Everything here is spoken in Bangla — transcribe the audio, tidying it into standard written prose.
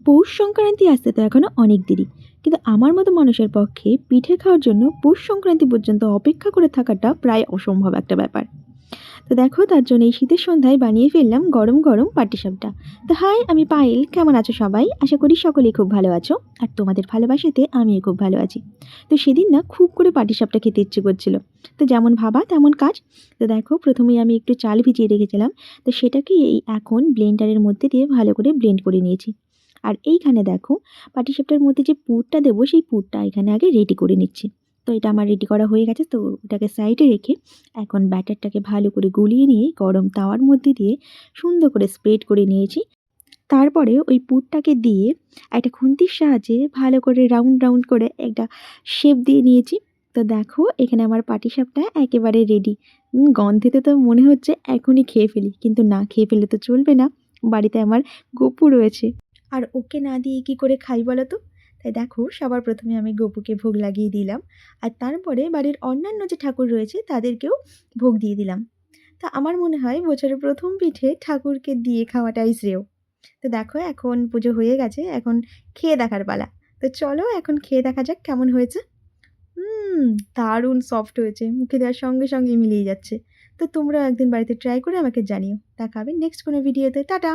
পৌষ সংক্রান্তি আসতে তো এখনো অনেক দেরি, কিন্তু আমার মতো মানুষের পক্ষে পিঠে খাওয়ার জন্য পৌষ সংক্রান্তি পর্যন্ত অপেক্ষা করে থাকাটা প্রায় অসম্ভব একটা ব্যাপার। তো দেখো, তার জন্য এই শীতের সন্ধ্যায় বানিয়ে ফেললাম গরম গরম পাটিসাপটা। তো হাই, আমি পায়েল, কেমন আছো সবাই? আশা করি সকলেই খুব ভালো আছো। আর তোমাদের ভালোবাসাতে আমিও খুব ভালো আছি। তো সেদিন না খুব করে পাটিসাপটা খেতে ইচ্ছে করছিল। তো যেমন ভাবা তেমন কাজ। তো দেখো, প্রথমেই আমি একটু চাল ভিজিয়ে রেখেছিলাম। তো সেটাকে এই এখন ব্লেন্ডারের মধ্যে দিয়ে ভালো করে ব্লেন্ড করে নিয়েছি। আর এইখানে দেখো, পাটিসাপটার মধ্যে যে পুরটা দেবো সেই পুরটা এখানে আগে রেডি করে নিচ্ছি। তো এটা আমার রেডি করা হয়ে গেছে, তো ওটাকে সাইডে রেখে এখন ব্যাটারটাকে ভালো করে গুলিয়ে নিয়ে গরম তাওয়ার মধ্যে দিয়ে সুন্দর করে স্প্রেড করে নিয়েছি। তারপরে ওই পুরটাকে দিয়ে একটা খুন্তির সাহায্যে ভালো করে রাউন্ড রাউন্ড করে একটা শেপ দিয়ে নিয়েছি। তো দেখো, এখানে আমার পাটিসাপটা একেবারে রেডি। গন্ধেতে তো মনে হচ্ছে এখনই খেয়ে ফেলি, কিন্তু না, খেয়ে ফেললে তো চলবে না। বাড়িতে আমার গপু রয়েছে, আর ওকে না দিয়ে কি করে খাই বলো তো? তাই দেখো, সবার প্রথমে আমি গপুকে ভোগ লাগিয়ে দিলাম। আর তারপরে বাড়ির অন্যান্য যে ঠাকুর রয়েছে তাদেরকেও ভোগ দিয়ে দিলাম। তা আমার মনে হয় বছরের প্রথম পিঠে ঠাকুরকে দিয়ে খাওয়াটাই শ্রেয়। তো দেখো, এখন পুজো হয়ে গেছে, এখন খেয়ে দেখার পালা। তো চলো এখন খেয়ে দেখা যাক কেমন হয়েছে। হুম, দারুণ সফট হয়েছে, মুখে দেওয়ার সঙ্গে সঙ্গে মিলিয়ে যাচ্ছে। তো তোমরা একদিন বাড়িতে ট্রাই করে আমাকে জানিও। দেখা হবে নেক্সট কোনো ভিডিওতে। টাটা।